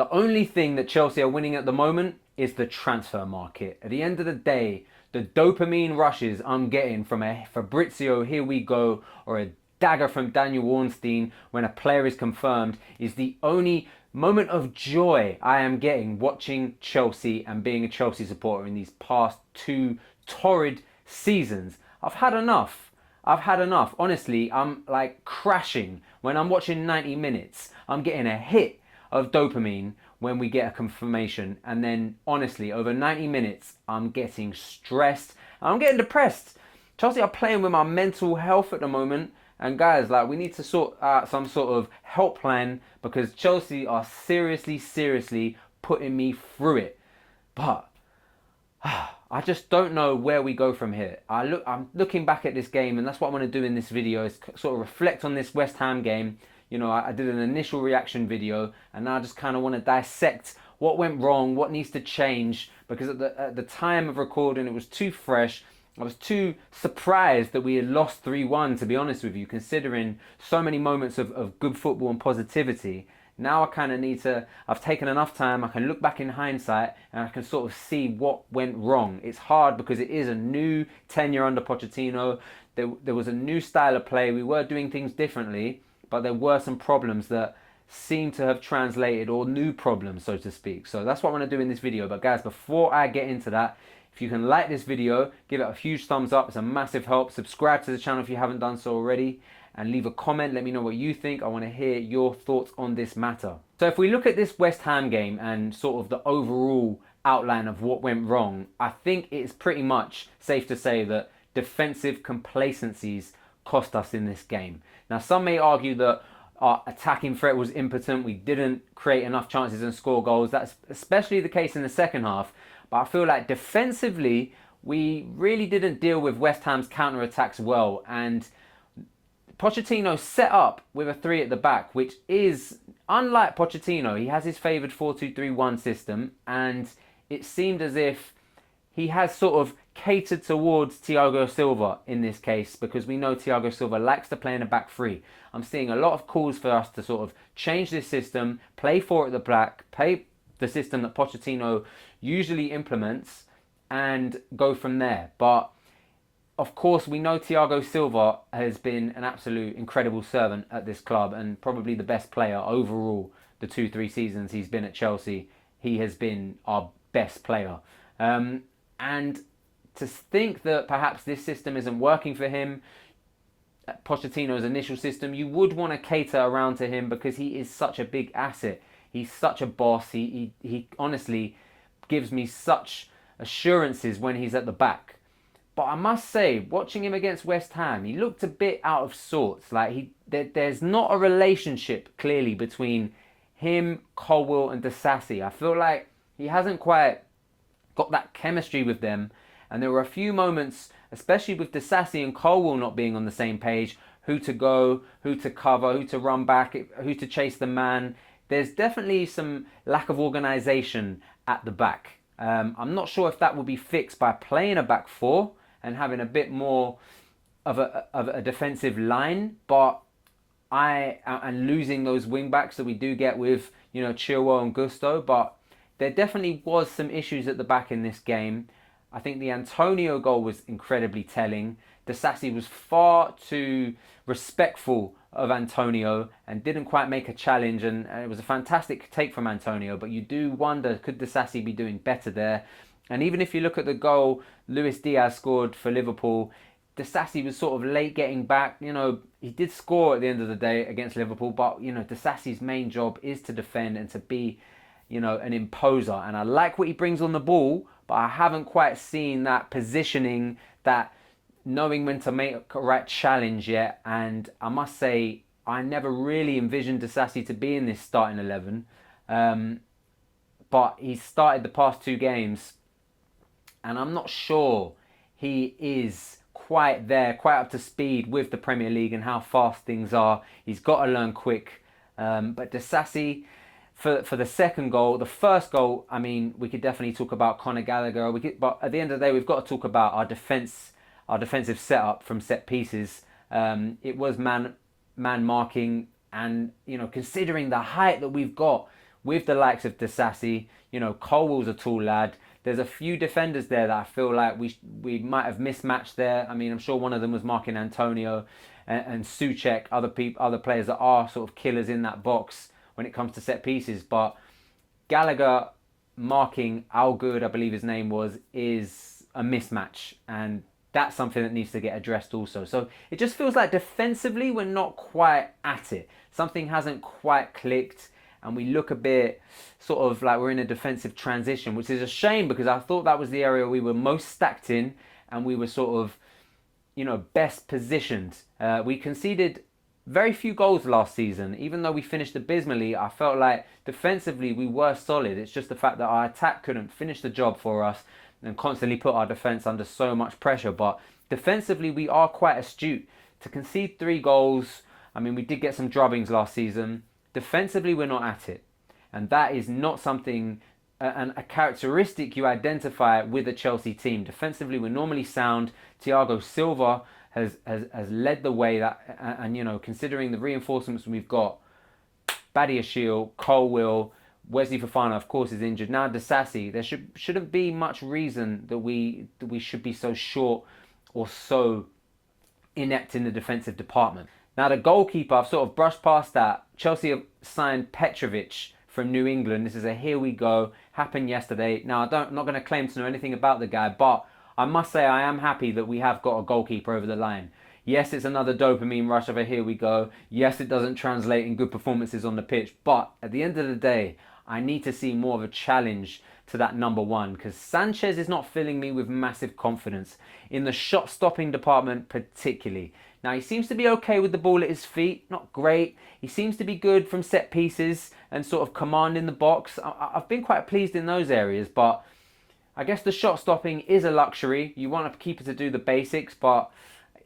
The only thing that Chelsea are winning at the moment is the transfer market. At the end of the day, the dopamine rushes I'm getting from a Fabrizio, here we go, or a dagger from Daniel Ornstein when a player is confirmed is the only moment of joy I am getting watching Chelsea and being a Chelsea supporter in these past two torrid seasons. I've had enough. I've had enough. Honestly, I'm like crashing when I'm watching 90 minutes. I'm getting a hit of dopamine when we get a confirmation, and then honestly over 90 minutes I'm getting stressed, I'm getting depressed. Chelsea are playing with my mental health at the moment, and guys, like, we need to sort out some sort of help plan because Chelsea are seriously putting me through it. But I just don't know where we go from here. I'm looking back at this game, and that's what I want to do in this video, is sort of reflect on this West Ham game. You know, I did an initial reaction video, and now I just kind of want to dissect what went wrong, what needs to change, because at the time of recording, it was too fresh. I was too surprised that we had lost 3-1, to be honest with you, considering so many moments of good football and positivity. Now I kind of need to, I've taken enough time, I can look back in hindsight and I can sort of see what went wrong. It's hard because it is a new tenure under Pochettino. There was a new style of play. We were doing things differently, but there were some problems that seem to have translated, or new problems, so to speak. So that's what I want to do in this video. But guys, before I get into that, if you can like this video, give it a huge thumbs up. It's a massive help. Subscribe to the channel if you haven't done so already, and leave a comment. Let me know what you think. I want to hear your thoughts on this matter. So if we look at this West Ham game and sort of the overall outline of what went wrong, I think it's pretty much safe to say that defensive complacencies cost us in this game. Now, some may argue that our attacking threat was impotent. We didn't create enough chances and score goals. That's especially the case in the second half. But I feel like defensively, we really didn't deal with West Ham's counter-attacks well. And Pochettino set up with a 3 at the back, which is, unlike Pochettino, he has his favoured 4-2-3-1 system. And it seemed as if he has sort of catered towards Thiago Silva in this case, because we know Thiago Silva likes to play in a back three. I'm seeing a lot of calls for us to sort of change this system, play 4 at the back, play the system that Pochettino usually implements, and go from there. But of course, we know Thiago Silva has been an absolute incredible servant at this club, and probably the best player overall. The 2-3 seasons he's been at Chelsea, he has been our best player. And to think that perhaps this system isn't working for him, Pochettino's initial system, you would want to cater around to him because he is such a big asset. He's such a boss. He honestly gives me such assurances when he's at the back. But I must say, watching him against West Ham, he looked a bit out of sorts. Like there's not a relationship clearly between him, Colwill, and Disasi. I feel like he hasn't quite got that chemistry with them. And there were a few moments, especially with Disasi and Colwill not being on the same page, who to go, who to cover, who to run back, who to chase the man. There's definitely some lack of organisation at the back. I'm not sure if that will be fixed by playing a back 4 and having a bit more of a defensive line, but and losing those wing backs that we do get with, you know, Chilwell and Gusto. But there definitely was some issues at the back in this game. I think the Antonio goal was incredibly telling. Disasi was far too respectful of Antonio and didn't quite make a challenge, and it was a fantastic take from Antonio, but you do wonder, could Disasi be doing better there? And even if you look at the goal Luis Diaz scored for Liverpool, Disasi was sort of late getting back. You know, he did score at the end of the day against Liverpool, but, you know, Disasi's main job is to defend and to be, you know, an imposer. And I like what he brings on the ball, but I haven't quite seen that positioning, that knowing when to make a right challenge yet. And I must say, I never really envisioned Disasi to be in this starting 11. But he started the past 2 games, and I'm not sure he is quite there, quite up to speed with the Premier League and how fast things are. He's got to learn quick. But Disasi, for the second goal, the first goal, I mean, we could definitely talk about Conor Gallagher. But at the end of the day, we've got to talk about our defensive setup from set pieces. It was man marking, and, you know, considering the height that we've got, with the likes of Disasi. Colwell's a tall lad. There's a few defenders there that I feel like we might have mismatched there. I mean, I'm sure one of them was marking Antonio and Souček, other players that are sort of killers in that box when it comes to set pieces. But Gallagher marking Algood, I believe his name was, is a mismatch, and that's something that needs to get addressed also. So it just feels like defensively we're not quite at it. Something hasn't quite clicked, and we look a bit sort of like we're in a defensive transition, which is a shame because I thought that was the area we were most stacked in, and we were sort of, best positioned. We conceded very few goals last season. Even though we finished abysmally, I felt like defensively we were solid. It's just the fact that our attack couldn't finish the job for us and constantly put our defence under so much pressure. But defensively we are quite astute. To concede 3 goals, I mean, we did get some drubbings last season. Defensively we're not at it. And that is not something, a characteristic you identify with a Chelsea team. Defensively we're normally sound. Thiago Silva has led the way, and considering the reinforcements we've got, Badiashile, Colwill, Wesley Fofana of course is injured. Now Disasi, there shouldn't be much reason that we should be so short or so inept in the defensive department. Now the goalkeeper, I've sort of brushed past that. Chelsea have signed Petrovic from New England. This is a here we go, happened yesterday. Now I'm not going to claim to know anything about the guy, but I must say I am happy that we have got a goalkeeper over the line. Yes, it's another dopamine rush of a here we go. Yes, it doesn't translate in good performances on the pitch. But at the end of the day, I need to see more of a challenge to that number 1, because Sanchez is not filling me with massive confidence in the shot stopping department particularly. Now he seems to be okay with the ball at his feet, not great. He seems to be good from set pieces and sort of commanding the box. I've been quite pleased in those areas, but I guess the shot stopping is a luxury. You want a keeper to do the basics, but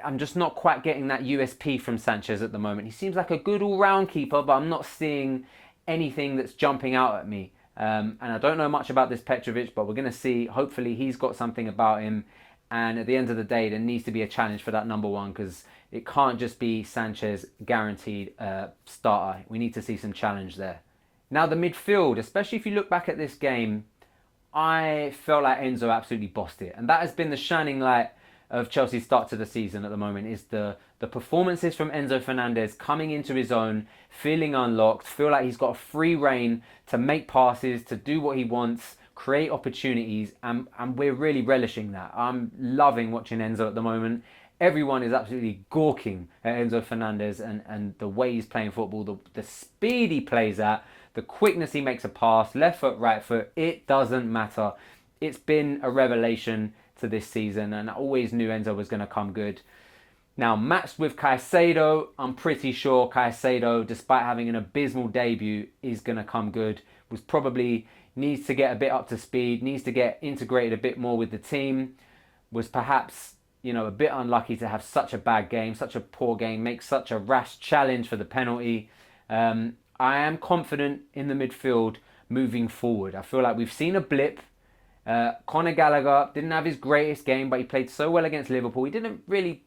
I'm just not quite getting that USP from Sanchez at the moment. He seems like a good all-round keeper, but I'm not seeing anything that's jumping out at me. And I don't know much about this Petrovic, but we're going to see. Hopefully he's got something about him. And at the end of the day, there needs to be a challenge for that number 1, because it can't just be Sanchez guaranteed starter. We need to see some challenge there. Now the midfield, especially if you look back at this game, I felt like Enzo absolutely bossed it. And that has been the shining light of Chelsea's start to the season at the moment, is the performances from Enzo Fernandez coming into his own, feeling unlocked, feel like he's got a free rein to make passes, to do what he wants, create opportunities, and we're really relishing that. I'm loving watching Enzo at the moment. Everyone is absolutely gawking at Enzo Fernandez and the way he's playing football, the speed he plays at, the quickness he makes a pass, left foot, right foot, it doesn't matter. It's been a revelation to this season, and I always knew Enzo was going to come good. Now, matched with Caicedo, I'm pretty sure Caicedo, despite having an abysmal debut, is going to come good. Needs to get a bit up to speed, needs to get integrated a bit more with the team. Was perhaps, a bit unlucky to have such a bad game, such a poor game, make such a rash challenge for the penalty. I am confident in the midfield moving forward. I feel like we've seen a blip. Conor Gallagher didn't have his greatest game, but he played so well against Liverpool. He didn't really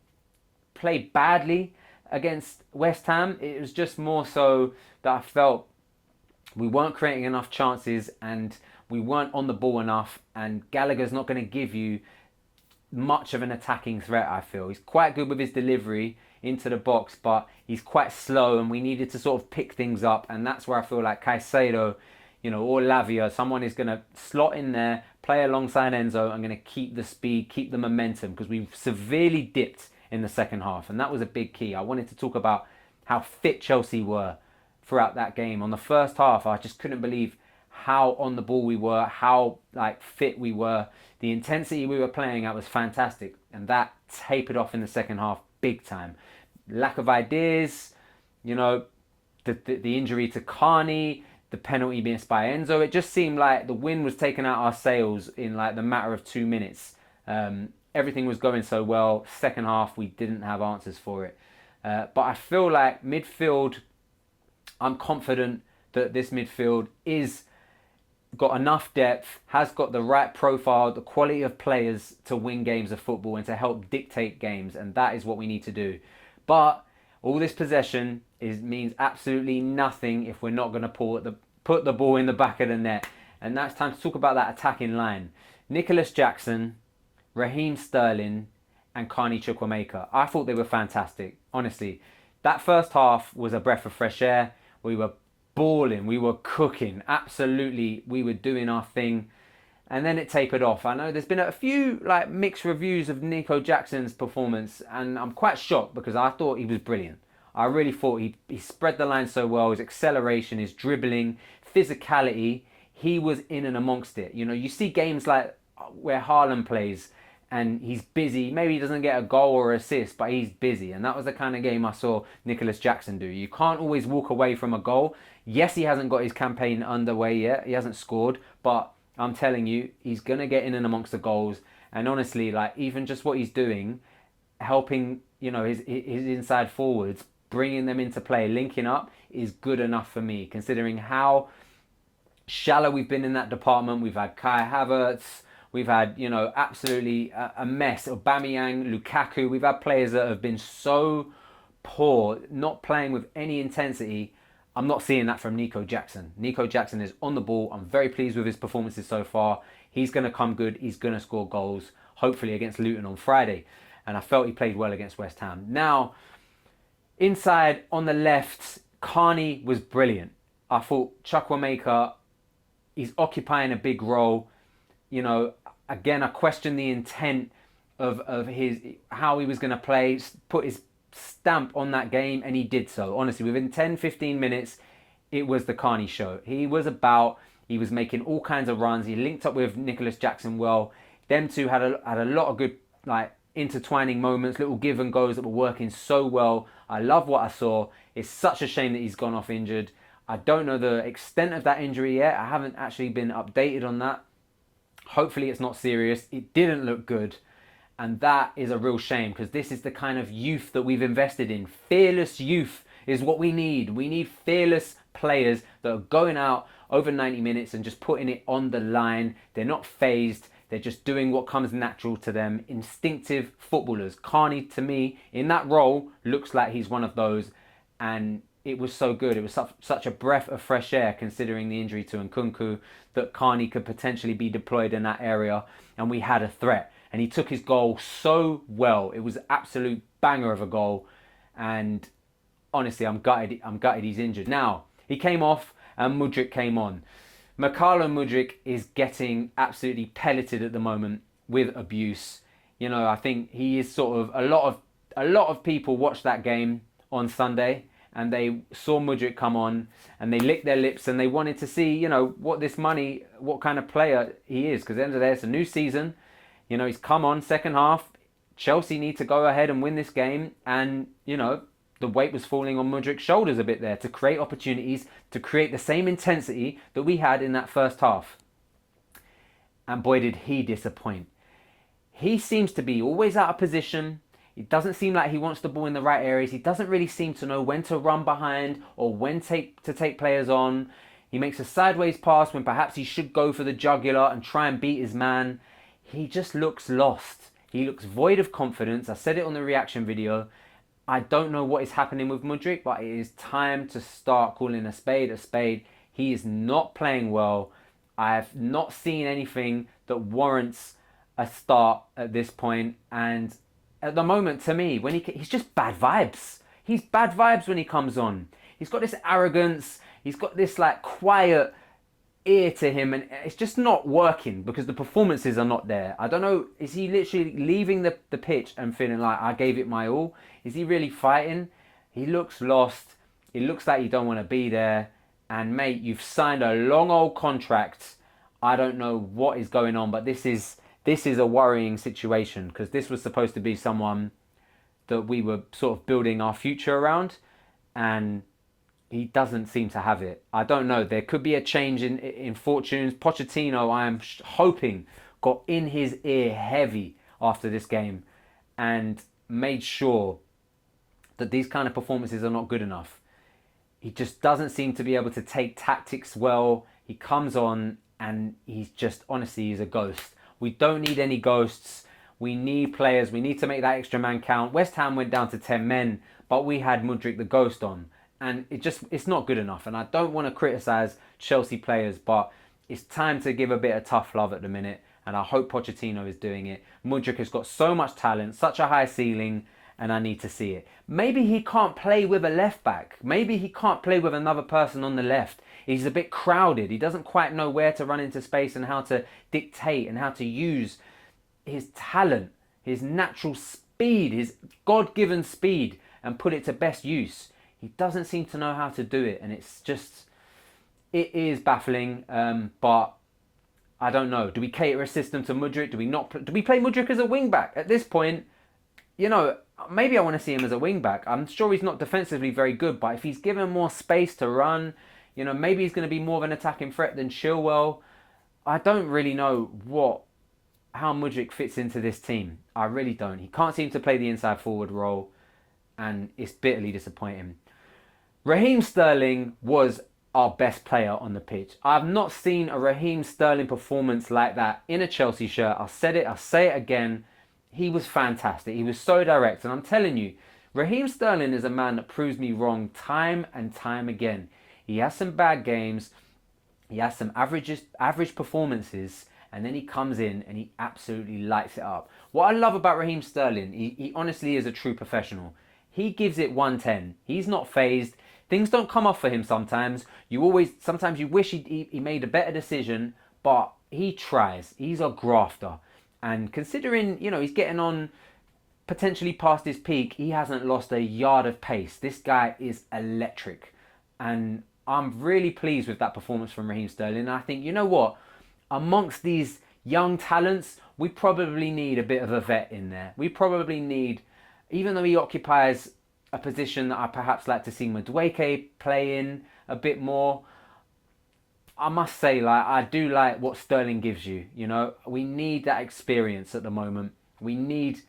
play badly against West Ham. It was just more so that I felt we weren't creating enough chances and we weren't on the ball enough, and Gallagher's not going to give you much of an attacking threat, I feel. He's quite good with his delivery into the box, but he's quite slow, and we needed to sort of pick things up, and that's where I feel like Caicedo, or Lavia, someone is going to slot in there, play alongside Enzo, and going to keep the speed, keep the momentum, because we severely dipped in the second half, and that was a big key. I wanted to talk about how fit Chelsea were throughout that game. On the first half, I just couldn't believe how on the ball we were, how fit we were. The intensity we were playing at was fantastic, and that tapered off in the second half big time. Lack of ideas, the injury to Carney, the penalty missed by Enzo. It just seemed like the wind was taking out our sails in the matter of 2 minutes. Everything was going so well. Second half, we didn't have answers for it. But I feel like midfield, I'm confident that this midfield is got enough depth, has got the right profile, the quality of players to win games of football and to help dictate games, and that is what we need to do. But all this possession means absolutely nothing if we're not going to pull at put the ball in the back of the net. And now it's time to talk about that attacking line. Nicholas Jackson, Raheem Sterling, and Carney Chukwuemeka. I thought they were fantastic, honestly. That first half was a breath of fresh air. We were balling, we were cooking, absolutely, we were doing our thing. And then it tapered off. I know there's been a few like mixed reviews of Nico Jackson's performance, and I'm quite shocked because I thought he was brilliant. I really thought he spread the line so well. His acceleration, his dribbling, physicality, he was in and amongst it. You know, you see games like where Haaland plays and he's busy. Maybe he doesn't get a goal or assist, but he's busy. And that was the kind of game I saw Nicholas Jackson do. You can't always walk away from a goal. Yes, he hasn't got his campaign underway yet. He hasn't scored, but I'm telling you, he's going to get in and amongst the goals. And honestly, like even just what he's doing, helping, you know, his inside forwards, bringing them into play, linking up, is good enough for me, considering how shallow we've been in that department. We've had Kai Havertz, we've had, you know, absolutely a mess. Aubameyang, Lukaku, we've had players that have been so poor, not playing with any intensity. I'm not seeing that from Nico Jackson. Nico Jackson is on the ball. I'm very pleased with his performances so far. He's going to come good. He's going to score goals, hopefully against Luton on Friday. And I felt he played well against West Ham. Now, inside on the left, Carney was brilliant. I thought Chukwuemeka, he's occupying a big role. You know, again, I question the intent of his, how he was going to play, put his stamp on that game, and he did so. Honestly, within 10-15 minutes, it was the Carney show. He was making all kinds of runs. He linked up with Nicholas Jackson well. Them two had a lot of good like intertwining moments, little give and goes that were working so well. I love what I saw. It's such a shame that he's gone off injured. I don't know the extent of that injury yet. I haven't actually been updated on that. Hopefully it's not serious. It didn't look good. And that is a real shame, because this is the kind of youth that we've invested in. Fearless youth is what we need. We need fearless players that are going out over 90 minutes and just putting it on the line. They're not phased. They're just doing what comes natural to them. Instinctive footballers. Carney, to me, in that role, looks like he's one of those. And it was so good. It was such a breath of fresh air, considering the injury to Nkunku, that Carney could potentially be deployed in that area. And we had a threat. And he took his goal so well. It was an absolute banger of a goal. And honestly, I'm gutted he's injured. Now, he came off and Mudryk came on. Mykhailo Mudryk is getting absolutely pelleted at the moment with abuse. You know, I think he is sort of, a lot of people watched that game on Sunday and they saw Mudryk come on and they licked their lips and they wanted to see, you know, what kind of player he is. Because at the end of the day, it's a new season. You know, he's come on second half. Chelsea need to go ahead and win this game. And, you know, the weight was falling on Mudryk's shoulders a bit there to create opportunities, to create the same intensity that we had in that first half. And boy, did he disappoint. He seems to be always out of position. It doesn't seem like he wants the ball in the right areas. He doesn't really seem to know when to run behind or when to take players on. He makes a sideways pass when perhaps he should go for the jugular and try and beat his man. He just looks lost. He looks void of confidence. I said it on the reaction video. I don't know what is happening with Mudryk, but it is time to start calling a spade a spade. He is not playing well. I have not seen anything that warrants a start at this point. And at the moment, to me, he's just bad vibes. He's bad vibes when he comes on. He's got this arrogance. He's got this like quiet ear to him, and it's just not working because the performances are not there. I don't know, is he literally leaving the pitch and feeling like I gave it my all? Is he really fighting? He looks lost. It looks like you don't want to be there. And mate, you've signed a long old contract. I don't know what is going on, but this is a worrying situation, because this was supposed to be someone that we were sort of building our future around, and he doesn't seem to have it. I don't know. There could be a change in fortunes. Pochettino, I am hoping, got in his ear heavy after this game and made sure that these kind of performances are not good enough. He just doesn't seem to be able to take tactics well. He comes on and he's just, honestly, he's a ghost. We don't need any ghosts. We need players. We need to make that extra man count. West Ham went down to 10 men, but we had Mudryk the ghost on. And it's not good enough. And I don't want to criticise Chelsea players, but it's time to give a bit of tough love at the minute. And I hope Pochettino is doing it. Mudryk has got so much talent, such a high ceiling, and I need to see it. Maybe he can't play with a left back. Maybe he can't play with another person on the left. He's a bit crowded. He doesn't quite know where to run into space and how to dictate and how to use his talent, his natural speed, his God-given speed, and put it to best use. He doesn't seem to know how to do it, and it is baffling, but I don't know. Do we cater a system to Mudryk? Do we not? Do we play Mudryk as a wing-back? At this point, maybe I want to see him as a wing-back. I'm sure he's not defensively very good, but if he's given more space to run, maybe he's going to be more of an attacking threat than Chilwell. I don't really know how Mudryk fits into this team. I really don't. He can't seem to play the inside forward role, and it's bitterly disappointing. Raheem Sterling was our best player on the pitch. I've not seen a Raheem Sterling performance like that in a Chelsea shirt. I'll say it again. He was fantastic. He was so direct. And I'm telling you, Raheem Sterling is a man that proves me wrong time and time again. He has some bad games. He has some average performances. And then he comes in and he absolutely lights it up. What I love about Raheem Sterling, he honestly is a true professional. He gives it 110. He's not phased. Things don't come off for him sometimes. Sometimes you wish he made a better decision, but he tries. He's a grafter. And considering, he's getting on potentially past his peak, he hasn't lost a yard of pace. This guy is electric. And I'm really pleased with that performance from Raheem Sterling. And I think, you know what? Amongst these young talents, we probably need a bit of a vet in there. We probably need, even though he occupies a position that I perhaps like to see Madueke play in a bit more, I must say, I do like what Sterling gives you. We need that experience at the moment. We need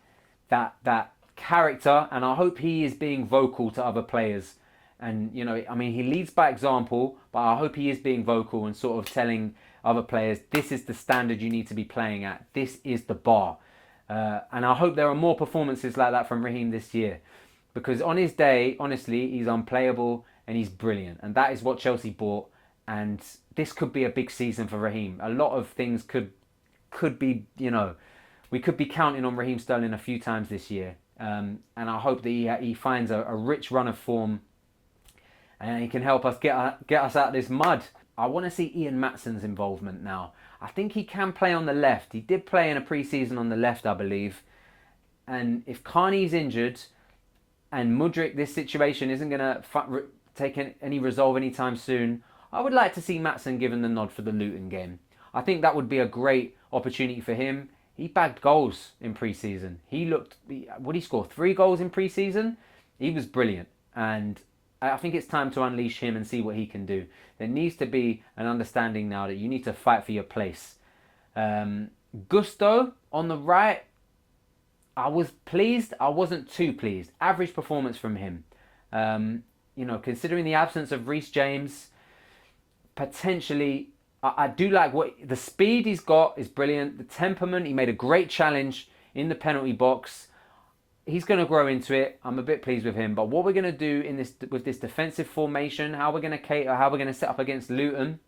that character, and I hope he is being vocal to other players. And he leads by example, but I hope he is being vocal and sort of telling other players, this is the standard you need to be playing at. This is the bar. And I hope there are more performances like that from Raheem this year. Because on his day, honestly, he's unplayable and he's brilliant. And that is what Chelsea bought. And this could be a big season for Raheem. A lot of things could be, we could be counting on Raheem Sterling a few times this year. And I hope that he finds a rich run of form and he can help us get us out of this mud. I want to see Ian Matson's involvement now. I think he can play on the left. He did play in a pre-season on the left, I believe. And if Carney's injured and Mudryk, this situation isn't going to take any resolve anytime soon, I would like to see Matson given the nod for the Luton game. I think that would be a great opportunity for him. He bagged goals in pre-season. Would he score 3 goals in pre-season? He was brilliant. And I think it's time to unleash him and see what he can do. There needs to be an understanding now that you need to fight for your place. Gusto on the right, I was pleased. I wasn't too pleased. Average performance from him. Considering the absence of Reece James, potentially, I do like the speed he's got is brilliant. The temperament, he made a great challenge in the penalty box. He's going to grow into it. I'm a bit pleased with him. But what we're going to do with this defensive formation, how we're going to cater, how we're going to set up against Luton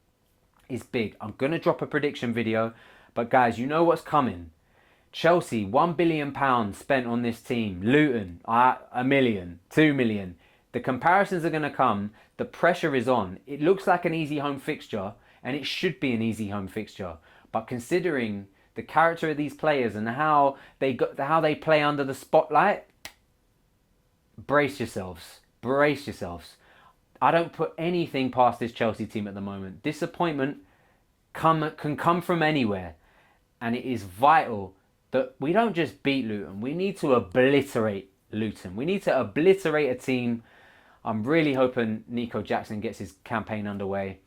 is big. I'm going to drop a prediction video. But guys, you know what's coming. Chelsea, £1 billion spent on this team. Luton, £1 million, £2 million. The comparisons are going to come. The pressure is on. It looks like an easy home fixture, and it should be an easy home fixture. But considering the character of these players and how they play under the spotlight, brace yourselves. Brace yourselves. I don't put anything past this Chelsea team at the moment. Disappointment can come from anywhere, and it is vital that we don't just beat Luton. We need to obliterate Luton. We need to obliterate a team. I'm really hoping Nico Jackson gets his campaign underway.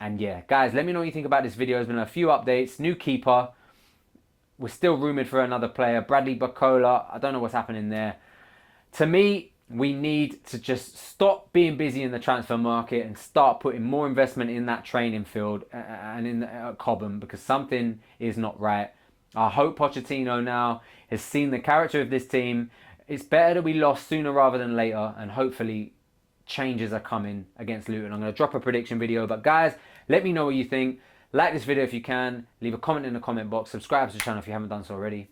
And yeah, guys, let me know what you think about this video. There's been a few updates. New keeper. We're still rumoured for another player. Bradley Barcola. I don't know what's happening there. To me, we need to just stop being busy in the transfer market and start putting more investment in that training field and in Cobham, because something is not right. I hope Pochettino now has seen the character of this team. It's better that we lost sooner rather than later, and hopefully changes are coming against Luton. I'm going to drop a prediction video. But guys, let me know what you think. Like this video if you can. Leave a comment in the comment box. Subscribe to the channel if you haven't done so already.